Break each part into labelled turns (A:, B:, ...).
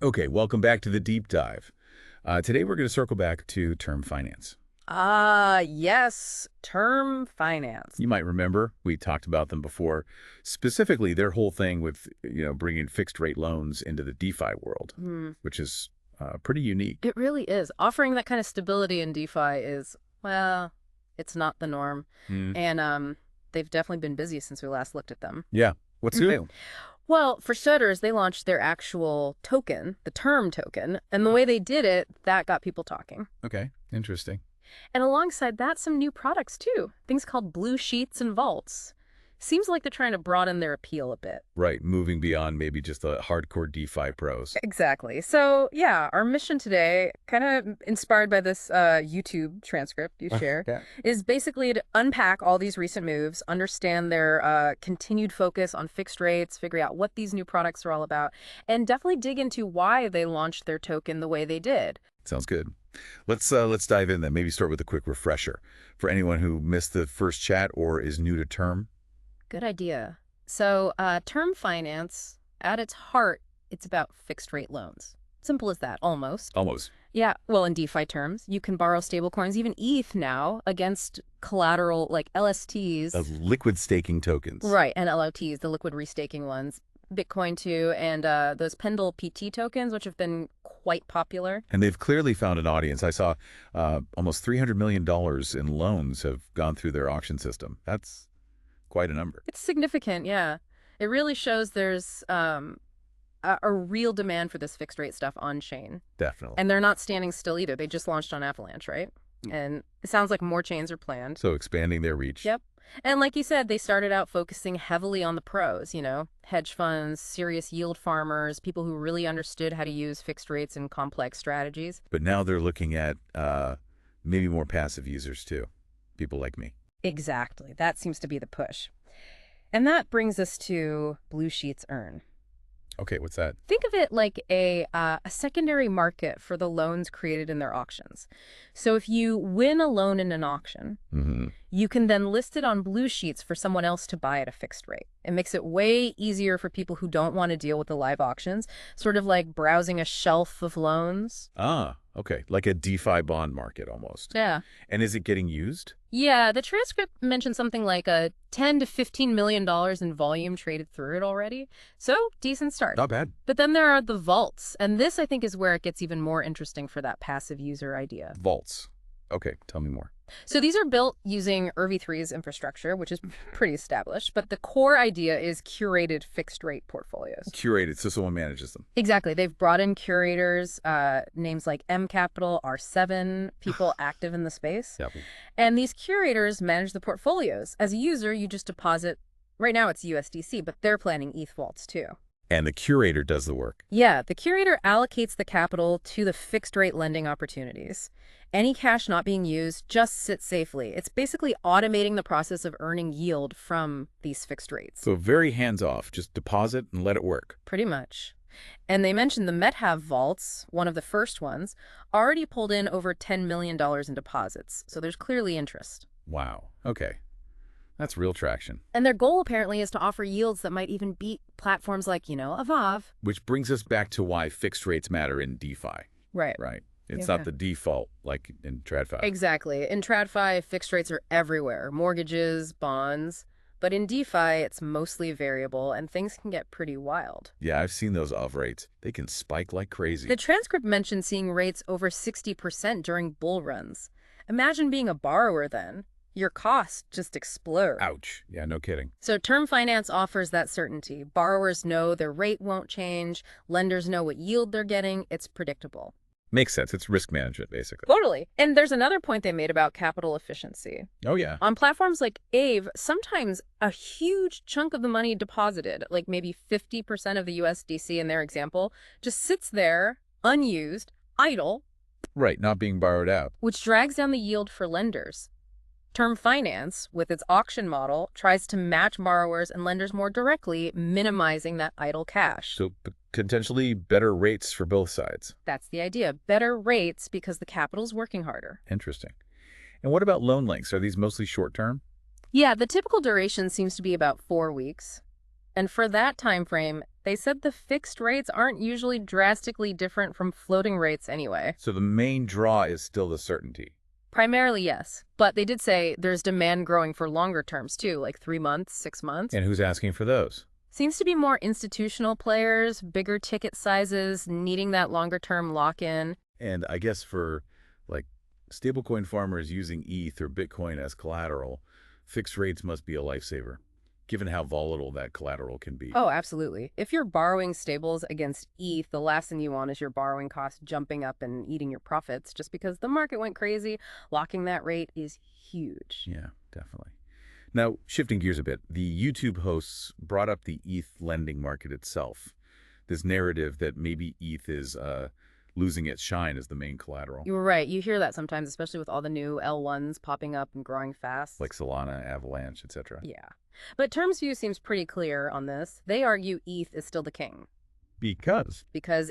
A: Okay, welcome back to the deep dive. Today we're going to circle back to term finance.
B: Yes, term finance.
A: You might remember we talked about them before, specifically their whole thing with bringing fixed rate loans into the DeFi world,
B: Hmm.
A: which is pretty unique.
B: It really is. Offering that kind of stability in DeFi is, well, it's not the norm.
A: Mm.
B: And they've definitely been busy since we last looked at them.
A: Yeah, what's new?
B: Well, for starters, they launched their actual token, the term token, and the way they did it, that got people talking.
A: Okay, interesting.
B: And alongside that, some new products too. Things called blue sheets and vaults. Seems like they're trying to broaden their appeal a bit.
A: Right, moving beyond maybe just the hardcore DeFi pros.
B: Exactly. So, yeah, our mission today, kind of inspired by this YouTube transcript you share,
A: Yeah.
B: is basically to unpack all these recent moves, understand their continued focus on fixed rates, figure out what these new products are all about, and definitely dig into why they launched their token the way they did.
A: Sounds good. Let's dive in then. Maybe start with a quick refresher for anyone who missed the first chat or is new to term.
B: Good idea. So, term finance, at its heart, it's about fixed rate loans. Simple as that, almost.
A: Almost.
B: Yeah, well, in DeFi terms, you can borrow stablecoins, even ETH now, against collateral like LSTs.
A: Liquid staking tokens.
B: Right, and LOTs, the liquid restaking ones. Bitcoin too, and those Pendle PT tokens, which have been quite popular.
A: And they've clearly found an audience. I saw almost $300 million in loans have gone through their auction system. That's quite a number.
B: It's significant, yeah. It really shows there's a real demand for this fixed rate stuff on chain.
A: Definitely.
B: And they're not standing still either. They just launched on Avalanche, right? And it sounds like more chains are planned.
A: So expanding their reach.
B: Yep. And like you said, they started out focusing heavily on the pros, hedge funds, serious yield farmers, people who really understood how to use fixed rates in complex strategies.
A: But now they're looking at maybe more passive users too, people like me.
B: Exactly. That seems to be the push. And that brings us to Blue Sheets Earn.
A: Okay, what's that?
B: Think of it like a secondary market for the loans created in their auctions. So if you win a loan in an auction, you can then list it on Blue Sheets for someone else to buy at a fixed rate. It makes it way easier for people who don't want to deal with the live auctions, sort of like browsing a shelf of loans.
A: Ah, okay. Like a DeFi bond market almost.
B: Yeah.
A: And is it getting used?
B: Yeah, the transcript mentioned something like a $10 to $15 million in volume traded through it already. So, decent start.
A: Not bad.
B: But then there are the vaults, and this I think is where it gets even more interesting for that passive user idea.
A: Vaults. Okay, tell me more.
B: So these are built using ERV3's infrastructure, which is pretty established, but the core idea is curated fixed rate portfolios.
A: Curated, so someone manages them.
B: Exactly. They've brought in curators, names like M Capital, R7, people active in the space.
A: Yep.
B: And these curators manage the portfolios. As a user, you just deposit, right now it's USDC, but they're planning ETH vaults too.
A: And the curator does the work.
B: Yeah, the curator allocates the capital to the fixed rate lending opportunities. Any cash not being used just sits safely. It's basically automating the process of earning yield from these fixed rates.
A: So very hands-off, just deposit and let it work.
B: Pretty much. And they mentioned the MetHav vaults, one of the first ones, already pulled in over $10 million in deposits. So there's clearly interest.
A: Wow. Okay. That's real traction.
B: And their goal apparently is to offer yields that might even beat platforms like, Avav.
A: Which brings us back to why fixed rates matter in DeFi.
B: Right.
A: Right. It's
B: Yeah.
A: not the default like in TradFi.
B: Exactly. In TradFi, fixed rates are everywhere. Mortgages, bonds. But in DeFi, it's mostly variable, and things can get pretty wild.
A: Yeah, I've seen those of rates. They can spike like crazy.
B: The transcript mentioned seeing rates over 60% during bull runs. Imagine being a borrower then. Your costs just explode.
A: Ouch. Yeah, no kidding.
B: So term finance offers that certainty. Borrowers know their rate won't change. Lenders know what yield they're getting. It's predictable.
A: Makes sense. It's risk management, basically.
B: Totally. And there's another point they made about capital efficiency.
A: Oh, yeah.
B: On platforms like Aave, sometimes a huge chunk of the money deposited, like maybe 50% of the USDC in their example, just sits there, unused, idle.
A: Right, not being borrowed out.
B: Which drags down the yield for lenders. Term finance, with its auction model, tries to match borrowers and lenders more directly, minimizing that idle cash.
A: So potentially better rates for both sides.
B: That's the idea. Better rates because the capital's working harder.
A: Interesting. And what about loan lengths? Are these mostly short-term?
B: Yeah, the typical duration seems to be about 4 weeks. And for that time frame, They said the fixed rates aren't usually drastically different from floating rates anyway.
A: So the main draw is still the certainty.
B: Primarily, yes. But they did say there's demand growing for longer terms, too, like 3 months, 6 months.
A: And who's asking for those?
B: Seems to be more institutional players, bigger ticket sizes, needing that longer-term lock-in.
A: And I guess for, like, stablecoin farmers using ETH or Bitcoin as collateral, fixed rates must be a lifesaver, given how volatile that collateral can be.
B: Oh, absolutely. If you're borrowing stables against ETH, the last thing you want is your borrowing costs jumping up and eating your profits just because the market went crazy. Locking that rate is huge.
A: Yeah, definitely. Now, shifting gears a bit, the YouTube hosts brought up the ETH lending market itself, this narrative that maybe ETH is losing its shine as the main collateral.
B: You're right. You hear that sometimes, especially with all the new L1s popping up and growing fast.
A: Like Solana, Avalanche, etc.
B: Yeah. But Term's view seems pretty clear on this. They argue ETH is still the king.
A: Because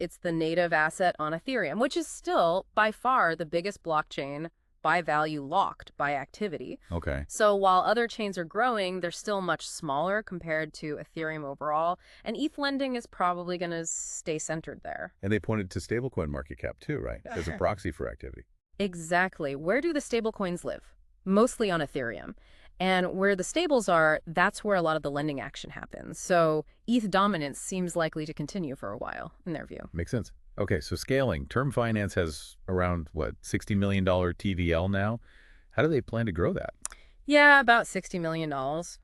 B: It's the native asset on Ethereum, which is still by far the biggest blockchain by value locked by activity.
A: Okay.
B: So while other chains are growing, they're still much smaller compared to Ethereum overall, and ETH lending is probably going to stay centered there.
A: And they pointed to stablecoin market cap too, right? As a proxy for activity.
B: Exactly. Where do the stablecoins live? Mostly on Ethereum. And where the stables are, that's where a lot of the lending action happens. So ETH dominance seems likely to continue for a while, in their view.
A: Makes sense. Okay, so scaling. Term Finance has around, what, $60 million TVL now? How do they plan to grow that?
B: Yeah, about $60 million.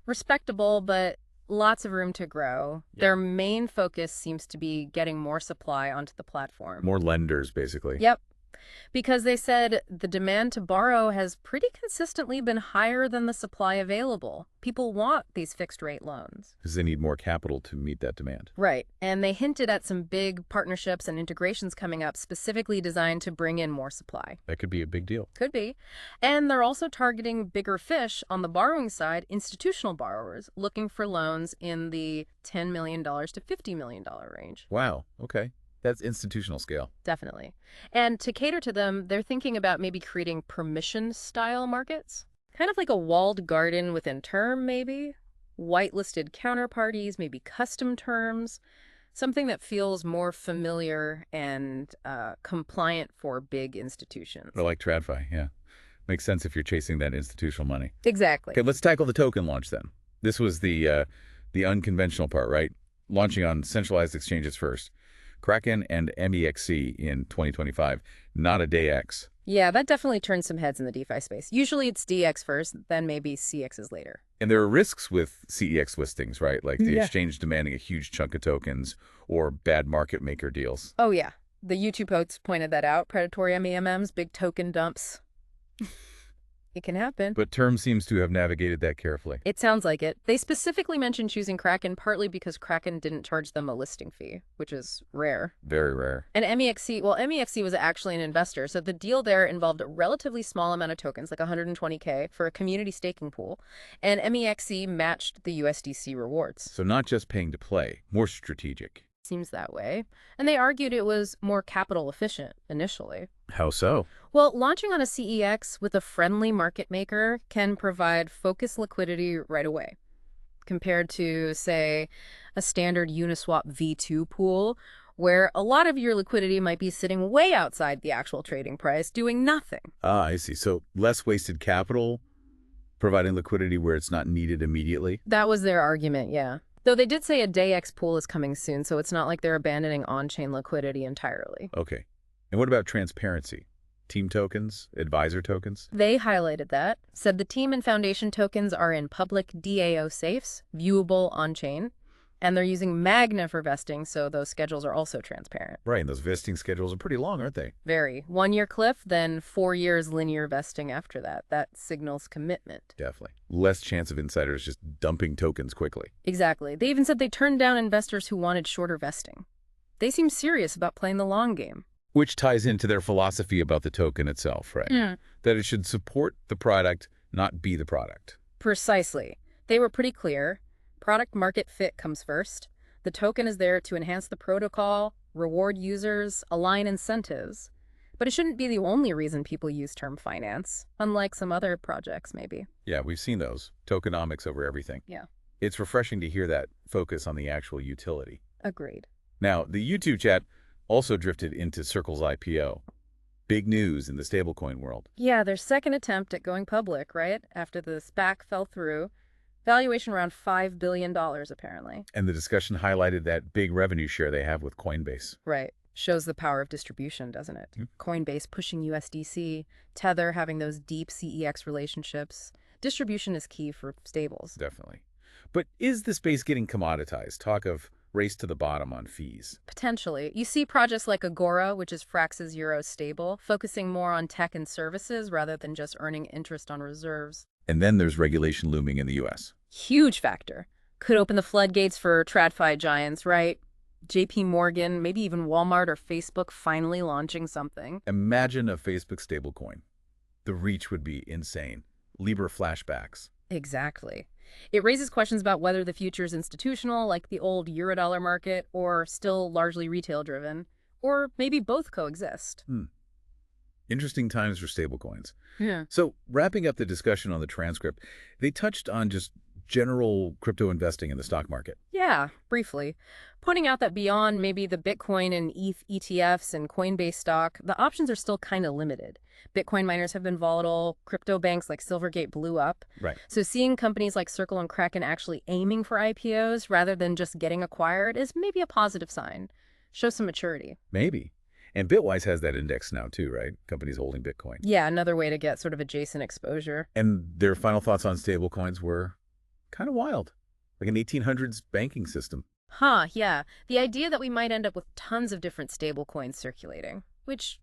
B: Respectable, but lots of room to grow.
A: Yeah.
B: Their main focus seems to be getting more supply onto the platform.
A: More lenders, basically.
B: Yep. Because they said the demand to borrow has pretty consistently been higher than the supply available. People want these fixed rate loans.
A: Because they need more capital to meet that demand.
B: Right. And they hinted at some big partnerships and integrations coming up specifically designed to bring in more supply.
A: That could be a big deal.
B: Could be. And they're also targeting bigger fish on the borrowing side, institutional borrowers looking for loans in the $10 million to $50 million range.
A: Wow. Okay. That's institutional scale.
B: Definitely. And to cater to them, they're thinking about maybe creating permission-style markets. Kind of like a walled garden within Term, maybe. Whitelisted counterparties, maybe custom terms. Something that feels more familiar and compliant for big institutions.
A: Or like TradFi, yeah. Makes sense if you're chasing that institutional money.
B: Exactly.
A: Okay, let's tackle the token launch then. This was the unconventional part, right? Launching on centralized exchanges first. Kraken and MEXC in 2025, not a day X.
B: Yeah, that definitely turns some heads in the DeFi space. Usually it's DX first, then maybe CXs later.
A: And there are risks with CEX listings, right? Like the exchange demanding a huge chunk of tokens or bad market maker deals.
B: Oh, yeah. The YouTube hosts pointed that out. Predatory MEMMs, big token dumps. It can happen.
A: But Term seems to have navigated that carefully.
B: It sounds like it. They specifically mentioned choosing Kraken partly because Kraken didn't charge them a listing fee, which is rare.
A: Very rare.
B: And MEXC was actually an investor, so the deal there involved a relatively small amount of tokens, like 120K, for a community staking pool, and MEXC matched the USDC rewards.
A: So not just paying to play, more strategic.
B: Seems that way. And they argued it was more capital efficient initially.
A: How so?
B: Well, launching on a CEX with a friendly market maker can provide focused liquidity right away, compared to, say, a standard Uniswap V2 pool, where a lot of your liquidity might be sitting way outside the actual trading price, doing nothing.
A: Ah, I see. So less wasted capital, providing liquidity where it's not needed immediately?
B: That was their argument, yeah. Though they did say a DayX pool is coming soon, so it's not like they're abandoning on-chain liquidity entirely.
A: Okay. And what about transparency? Team tokens? Advisor tokens?
B: They highlighted that, said the team and foundation tokens are in public DAO safes, viewable on-chain, and they're using Magna for vesting, so those schedules are also transparent.
A: Right, and those vesting schedules are pretty long, aren't they?
B: Very. 1 year cliff, then 4 years linear vesting after that. That signals commitment.
A: Definitely. Less chance of insiders just dumping tokens quickly.
B: Exactly. They even said they turned down investors who wanted shorter vesting. They seem serious about playing the long game.
A: Which ties into their philosophy about the token itself, right? That it should support the product, not be the product.
B: Precisely. They were pretty clear. Product market fit comes first. The token is there to enhance the protocol, reward users, align incentives. But it shouldn't be the only reason people use Term Finance, unlike some other projects, maybe.
A: Yeah, we've seen those. Tokenomics over everything.
B: Yeah.
A: It's refreshing to hear that focus on the actual utility.
B: Agreed.
A: Now, the YouTube chat also drifted into Circle's IPO. Big news in the stablecoin world.
B: Yeah, their second attempt at going public, right? After the SPAC fell through. Valuation around $5 billion, apparently.
A: And the discussion highlighted that big revenue share they have with Coinbase.
B: Right. Shows the power of distribution, doesn't it? Coinbase pushing USDC, Tether having those deep CEX relationships. Distribution is key for stables.
A: Definitely. But is the space getting commoditized? Talk of race to the bottom on fees.
B: Potentially. You see projects like Agora, which is Frax's Euro stable, focusing more on tech and services rather than just earning interest on reserves.
A: And then there's regulation looming in the U.S.
B: Huge factor. Could open the floodgates for TradFi giants, right? JP Morgan, maybe even Walmart or Facebook finally launching something.
A: Imagine a Facebook stablecoin. The reach would be insane. Libra flashbacks.
B: Exactly. It raises questions about whether the future is institutional, like the old Eurodollar market, or still largely retail-driven, or maybe both coexist.
A: Interesting times for stablecoins.
B: Yeah.
A: So, wrapping up the discussion on the transcript, they touched on just general crypto investing in the stock market.
B: Yeah, briefly. Pointing out that beyond maybe the Bitcoin and ETH ETFs and Coinbase stock, the options are still kind of limited. Bitcoin miners have been volatile, crypto banks like Silvergate blew up.
A: Right.
B: So seeing companies like Circle and Kraken actually aiming for IPOs rather than just getting acquired is maybe a positive sign. Shows some maturity.
A: Maybe. And Bitwise has that index now too, right? Companies holding Bitcoin.
B: Yeah, another way to get sort of adjacent exposure.
A: And their final thoughts on stablecoins were kind of wild, like an 1800s banking system.
B: Yeah. The idea that we might end up with tons of different stablecoins circulating, which,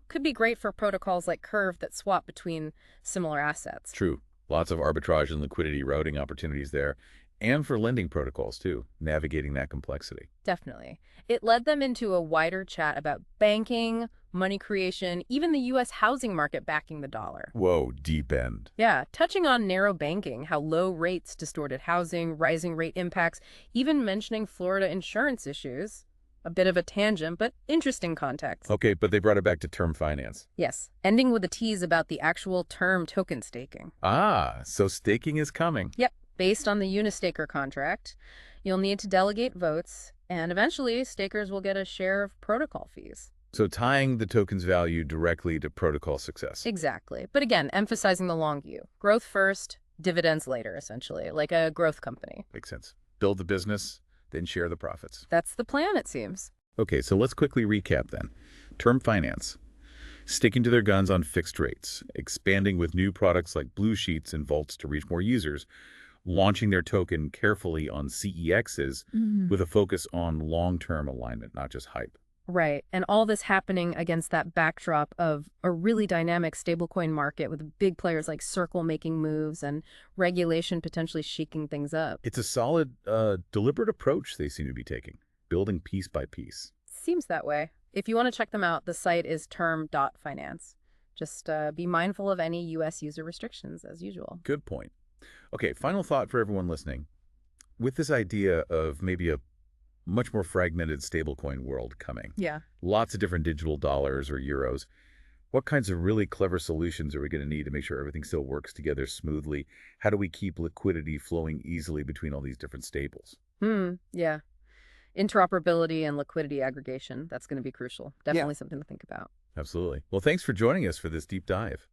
B: could be great for protocols like Curve that swap between similar assets.
A: True. Lots of arbitrage and liquidity routing opportunities there. And for lending protocols too, navigating that complexity.
B: Definitely. It led them into a wider chat about banking, money creation, even the U.S. housing market backing the dollar.
A: Whoa, deep end.
B: Yeah, touching on narrow banking, how low rates distorted housing, rising rate impacts, even mentioning Florida insurance issues. A bit of a tangent, but interesting context.
A: Okay, but they brought it back to term finance.
B: Yes, ending with a tease about the actual term token staking.
A: Ah, so staking is coming.
B: Yep, based on the Unistaker contract. You'll need to delegate votes, and eventually stakers will get a share of protocol fees.
A: So tying the token's value directly to protocol success.
B: Exactly. But again, emphasizing the long view. Growth first, dividends later, essentially, like a growth company.
A: Makes sense. Build the business, then share the profits.
B: That's the plan, it seems.
A: Okay, so let's quickly recap then. Term finance. Sticking to their guns on fixed rates, expanding with new products like blue sheets and vaults to reach more users, launching their token carefully on CEXs with a focus on long-term alignment, not just hype.
B: Right. And all this happening against that backdrop of a really dynamic stablecoin market with big players like Circle making moves and regulation potentially shaking things up.
A: It's a solid, deliberate approach they seem to be taking, building piece by piece.
B: Seems that way. If you want to check them out, the site is term.finance. Just be mindful of any U.S. user restrictions, as usual.
A: Good point. Okay, final thought for everyone listening. With this idea of maybe a much more fragmented stablecoin world coming,
B: Yeah.
A: lots of different digital dollars or euros, what kinds of really clever solutions are we going to need to make sure everything still works together smoothly? How do we keep liquidity flowing easily between all these different stables?
B: Yeah. Interoperability and liquidity aggregation, that's going to be crucial. Definitely something to think about.
A: Absolutely. Well, thanks for joining us for this deep dive.